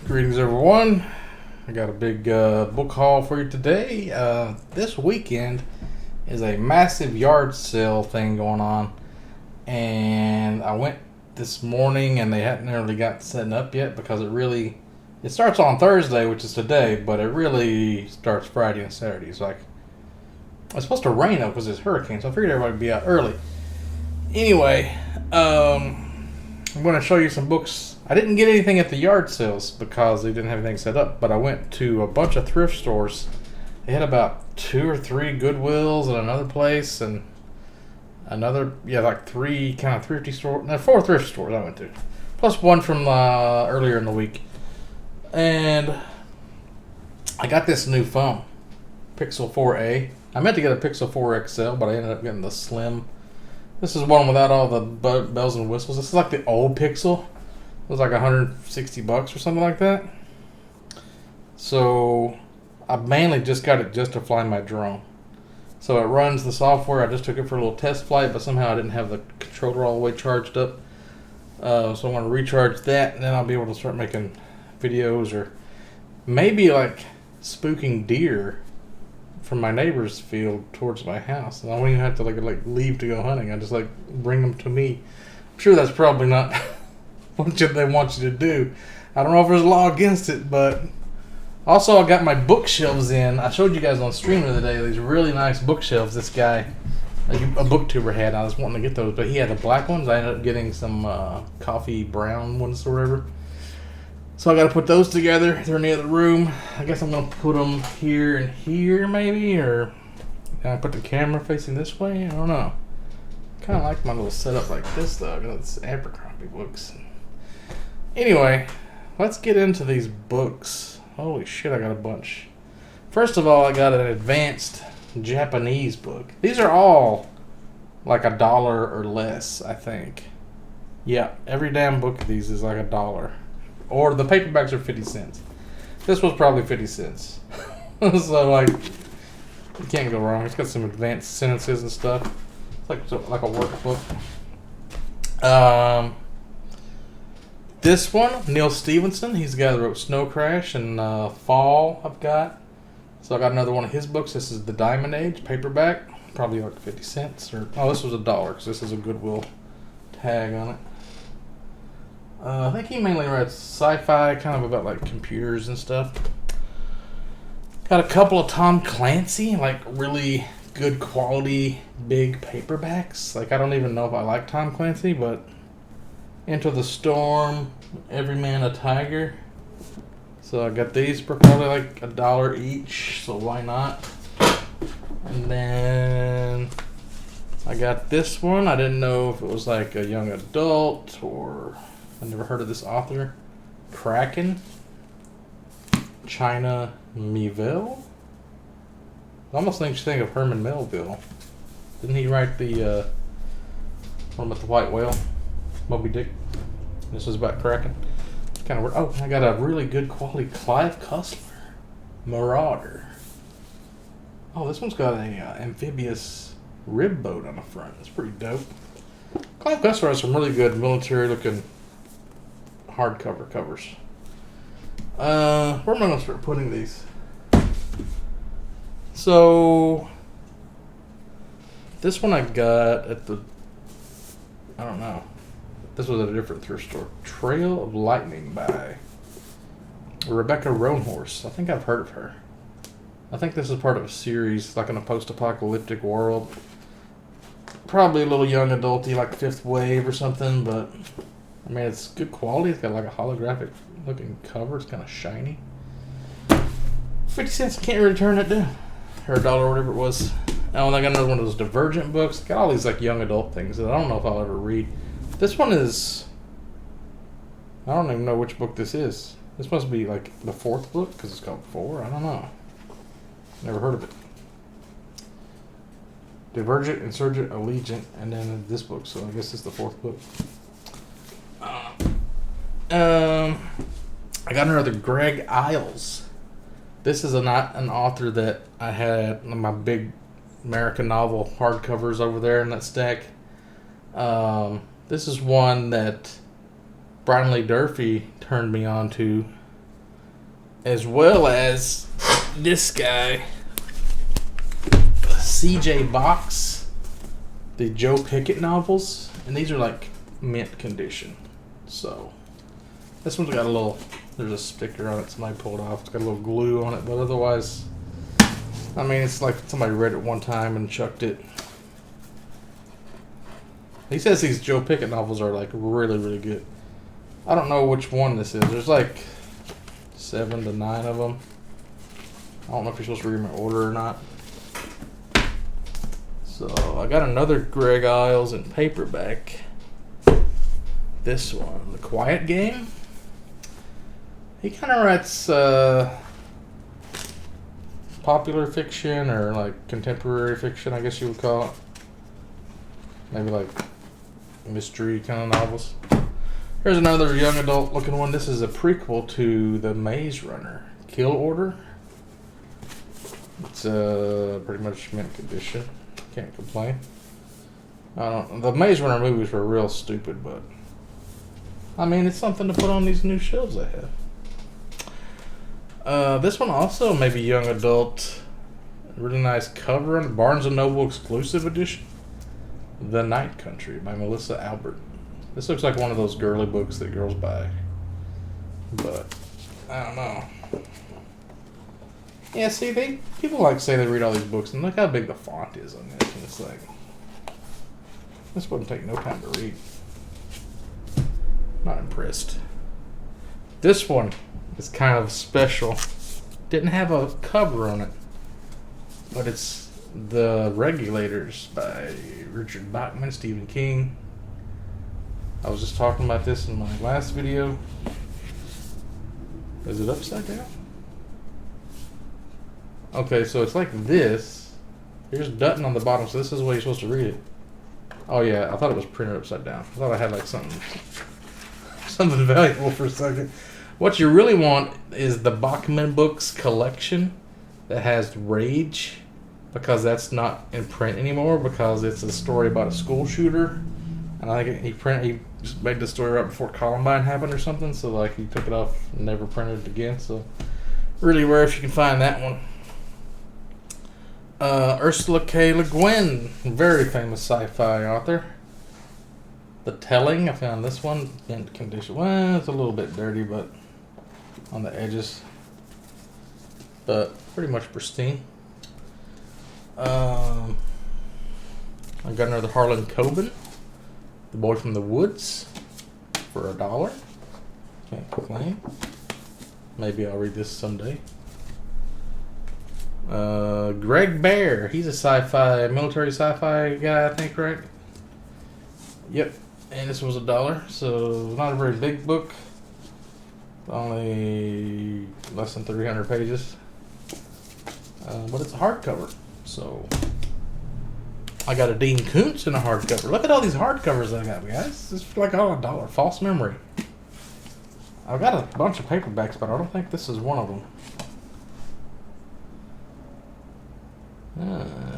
Greetings, everyone. I got a big book haul for you today. This weekend is a massive yard sale thing going on, and I went this morning, and they hadn't really got set up yet because it starts on Thursday, which is today, but it really starts Friday and Saturday. It's supposed to rain though because it's hurricane, so I figured everybody would be out early. Anyway, I'm going to show you some books. I didn't get anything at the yard sales because they didn't have anything set up, but I went to a bunch of thrift stores. They had about 2 or 3 Goodwills and another place, and three kind of thrifty stores. No, 4 thrift stores I went to, plus one from earlier in the week. And I got this new phone, Pixel 4a. I meant to get a Pixel 4 XL, but I ended up getting the Slim. This is one without all the bells and whistles. This is like the old Pixel. It was like $160 or something like that. So I mainly just got it just to fly my drone. So it runs the software. I just took it for a little test flight, but somehow I didn't have the controller all the way charged up. So I want to recharge that, and then I'll be able to start making videos, or maybe like spooking deer from my neighbor's field towards my house. And I don't even have to like leave to go hunting. I just bring them to me. I'm sure that's probably not what they want you to do. I don't know if there's a law against it, but also I got my bookshelves in. I showed you guys on stream the other day these really nice bookshelves this guy, a booktuber, had. I was wanting to get those, but he had the black ones. I ended up getting some coffee brown ones or whatever. So I got to put those together. They're in the other room. I guess I'm going to put them here and here maybe, or can I put the camera facing this way? I don't know. Kind of like my little setup like this though. It's Abercrombie books. Anyway, let's get into these books. Holy shit, I got a bunch. First of all, I got an advanced Japanese book. These are all like $1 or less, I think. Yeah, every damn book of these is like $1. Or the paperbacks are 50 cents. This was probably 50 cents. So you can't go wrong. It's got some advanced sentences and stuff. It's like a workbook. This one, Neil Stevenson, he's the guy that wrote Snow Crash and Fall, I've got. So I got another one of his books. This is The Diamond Age, paperback. Probably like 50 cents. This was $1 because this is a Goodwill tag on it. I think he mainly writes sci-fi, kind of about like computers and stuff. Got a couple of Tom Clancy, like really good quality, big paperbacks. I don't even know if I like Tom Clancy, but Enter the Storm, Every Man a Tiger. So I got these for probably like $1 each, so why not? And then I got this one. I didn't know if it was like a young adult, or I never heard of this author. Kraken China. Almost makes you think of Herman Melville. Didn't he write the one about the white whale? Moby Dick. This is about Kraken. Kind of weird. Oh, I got a really good quality Clive Barker, Marauder. Oh, this one's got a amphibious rib boat on the front. That's pretty dope. Clive Barker has some really good military-looking hardcover covers. Where am I going to start putting these? So this one I got at I don't know. This was at a different thrift store. Trail of Lightning by Rebecca Roanhorse. I think I've heard of her. I think this is part of a series, like in a post-apocalyptic world. Probably a little young adulty, like Fifth Wave or something, but I mean, it's good quality. It's got like a holographic looking cover. It's kind of shiny. 50 cents. I can't really turn it down. Or $1 or whatever it was. Oh, and I got another one of those Divergent books. Got all these like young adult things that I don't know if I'll ever read. This one is, I don't even know which book this is. This must be like the 4th book because it's called 4. I don't know. Never heard of it. Divergent, Insurgent, Allegiant, and then this book. So I guess it's the 4th book. I got another Greg Iles. This is an author that I had in my big American novel hardcovers over there in that stack. This is one that Brian Lee Durfee turned me on to as well as this guy, C.J. Box, the Joe Pickett novels, and these are like mint condition. So this one's got a little, there's a sticker on it, somebody pulled off. It's got a little glue on it, but otherwise, I mean, it's like somebody read it one time and chucked it. He says these Joe Pickett novels are like really, really good. I don't know which one this is. There's like 7 to 9 of them. I don't know if you're supposed to read them in order or not. So I got another Greg Isles in paperback. This one, The Quiet Game. He kind of writes popular fiction or like contemporary fiction, I guess you would call it. Maybe like mystery kind of novels. Here's another young adult looking one. This is a prequel to The Maze Runner, Kill Order. It's pretty much mint condition. Can't complain. The Maze Runner movies were real stupid, but I mean, it's something to put on these new shelves I have. This one also maybe young adult. Really nice cover on Barnes & Noble exclusive edition. The Night Country by Melissa Albert. This looks like one of those girly books that girls buy. But I don't know. Yeah, see, people like say they read all these books, and look how big the font is on this. And it's like, this wouldn't take no time to read. Not impressed. This one is kind of special. Didn't have a cover on it, but it's The Regulators by Richard Bachman, Stephen King. I was just talking about this in my last video. Is it upside down? Okay, so it's like this. Here's Dutton on the bottom, so this is the way you're supposed to read it. Oh yeah, I thought it was printed upside down. I thought I had like something valuable for a second. What you really want is the Bachman Books collection that has Rage, because that's not in print anymore because it's a story about a school shooter. And I think he just made the story right before Columbine happened or something, so like he took it off and never printed it again. So really rare if you can find that one. Ursula K. Le Guin, very famous sci-fi author. The Telling, I found this one in condition. Well, it's a little bit dirty, but on the edges, but pretty much pristine. I got another Harlan Coben, The Boy from the Woods, for $1. Can't complain. Maybe I'll read this someday. Greg Bear, he's a military sci-fi guy, I think, right? Yep. And this was $1, so not a very big book. Only less than 300 pages. But it's a hardcover, so I got a Dean Koontz in a hardcover. Look at all these hardcovers I got, guys. It's like all $1. False memory. I've got a bunch of paperbacks, but I don't think this is one of them.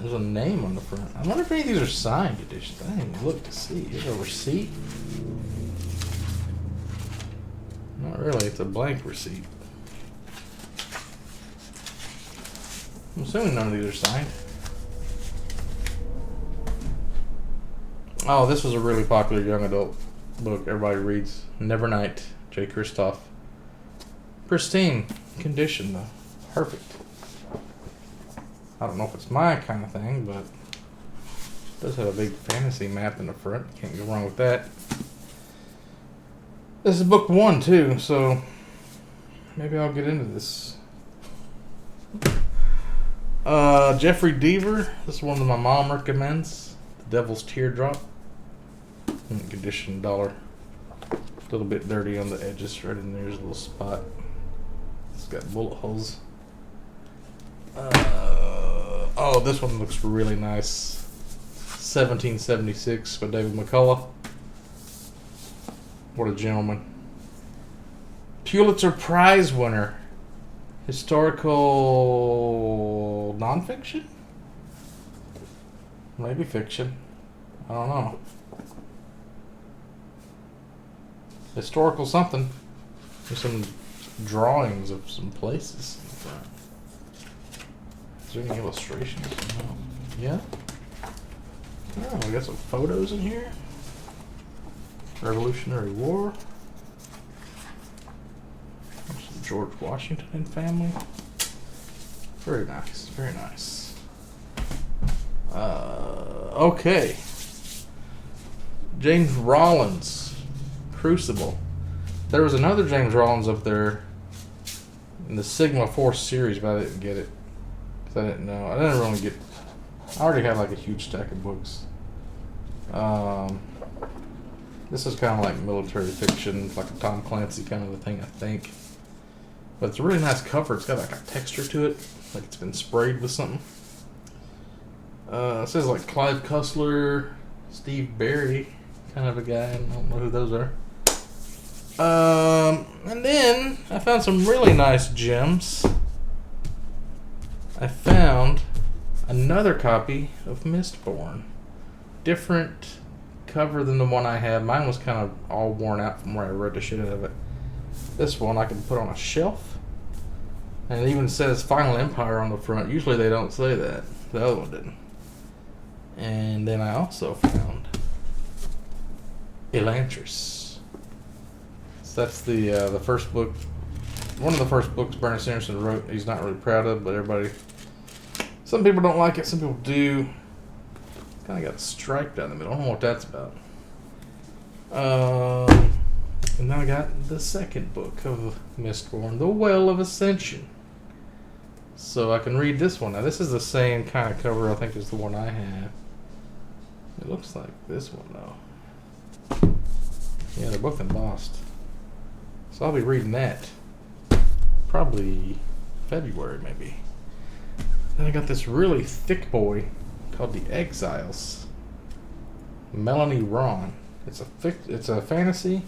There's a name on the front. I wonder if any of these are signed editions. I didn't even look to see. Is there a receipt? Not really. It's a blank receipt. I'm assuming none of these are signed. Oh, this was a really popular young adult book everybody reads. Nevernight, J. Kristoff. Pristine condition, though. Perfect. I don't know if it's my kind of thing, but it does have a big fantasy map in the front. Can't go wrong with that. This is book 1, too, so maybe I'll get into this. Jeffrey Deaver. This is one that my mom recommends. The Devil's Teardrop. Condition $1. A little bit dirty on the edges. Right in there's a little spot. It's got bullet holes. Oh, this one looks really nice. 1776 by David McCullough. What a gentleman. Pulitzer Prize winner. Historical nonfiction? Maybe fiction. I don't know. Historical something. There's some drawings of some places in the front. Is there any illustrations? No. Yeah? Oh, we got some photos in here. Revolutionary War. Some George Washington and family. Very nice, very nice. Okay. James Rollins, Crucible. There was another James Rollins up there in the Sigma Force series, but I didn't get it. Because I didn't know. I didn't really get... I already had like a huge stack of books. This is kind of like military fiction, like a Tom Clancy kind of a thing, I think. But it's a really nice cover. It's got like a texture to it, like it's been sprayed with something. It says like Clive Cussler, Steve Barry, kind of a guy. I don't know who those are. And then I found some really nice gems. I found another copy of Mistborn. Different cover than the one I had. Mine was kind of all worn out from where I read the shit out of it. This one I can put on a shelf. And it even says Final Empire on the front. Usually they don't say that. The other one didn't. And then I also found Elantris. So that's the first book. One of the first books Bernie Stevenson wrote. He's not really proud of, but everybody... Some people don't like it, some people do. It's kind of got a stripe down the middle. I don't know what that's about. And now I got the second book of Mistborn, The Well of Ascension. So I can read this one. Now this is the same kind of cover I think as the one I have. It looks like this one though. Yeah, they're both embossed. So I'll be reading that. Probably February maybe. Then I got this really thick boy called The Exiles. Melanie Ron. It's a fantasy.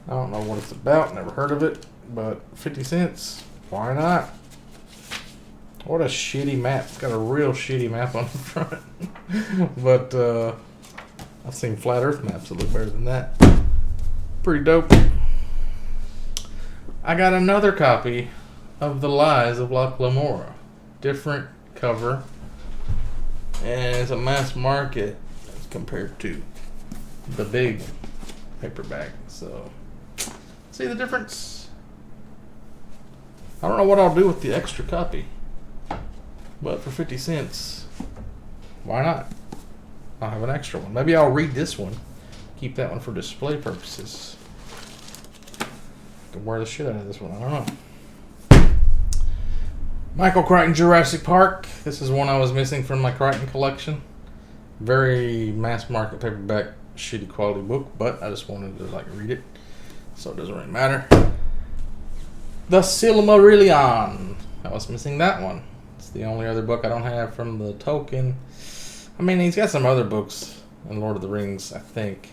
I don't know what it's about, never heard of it, but 50 cents, why not? What a shitty map. It's got a real shitty map on the front. But I've seen flat earth maps that look better than that. Pretty dope. I got another copy of The Lies of Lamora. Different cover. And it's a mass market as compared to the big paperback. So, see the difference? I don't know what I'll do with the extra copy. But for 50 cents, why not? I'll have an extra one. Maybe I'll read this one. Keep that one for display purposes. I can wear the shit out of this one. I don't know. Michael Crichton, Jurassic Park. This is one I was missing from my Crichton collection. Very mass market paperback, shitty quality book, but I just wanted to read it, so it doesn't really matter. The Silmarillion. I was missing that one. It's the only other book I don't have from the Tolkien. I mean, he's got some other books in Lord of the Rings, I think.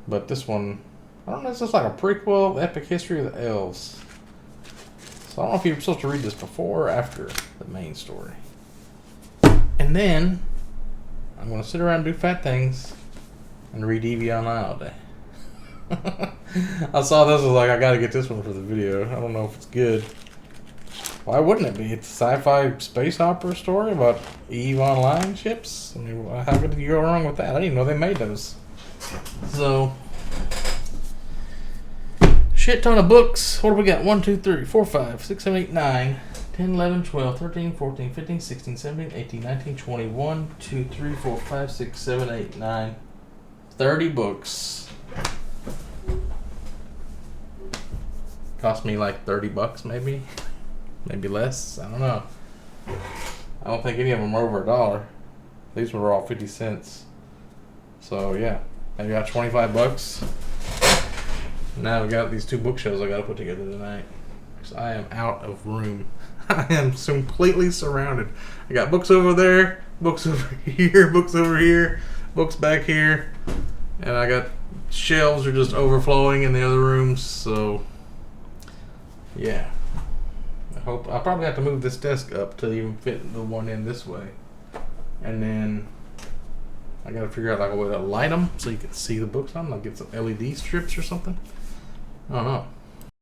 But this one, I don't know, it's just like a prequel, the Epic History of the Elves. So I don't know if you're supposed to read this before or after the main story. And then, I'm going to sit around and do fat things and read Eevee Online all day. I saw this, was like, I got to get this one for the video. I don't know if it's good. Why wouldn't it be? It's a sci-fi space opera story about EVE Online ships. I mean, how could you go wrong with that? I didn't even know they made those. So, shit ton of books. What do we got? 1, 2, 3, 4, 5, 6, 7, 8, 9, 10, 11, 12, 13, 14, 15, 16, 17, 18, 19, 20, 1, 2, 3, 4, 5, 6, 7, 8, 9, 30 books. Cost me like $30 maybe. Maybe less. I don't know. I don't think any of them are over $1. These were all 50 cents. So yeah, I got $25. Now we got these 2 bookshelves I got to put together tonight. Because I am out of room. I am completely surrounded. I got books over there, books over here, books over here, books back here, and I got shelves are just overflowing in the other rooms. So yeah. I'll probably have to move this desk up to even fit the one in this way. And then I gotta figure out like a way to light them so you can see the books on them. Like get some LED strips or something. I don't know.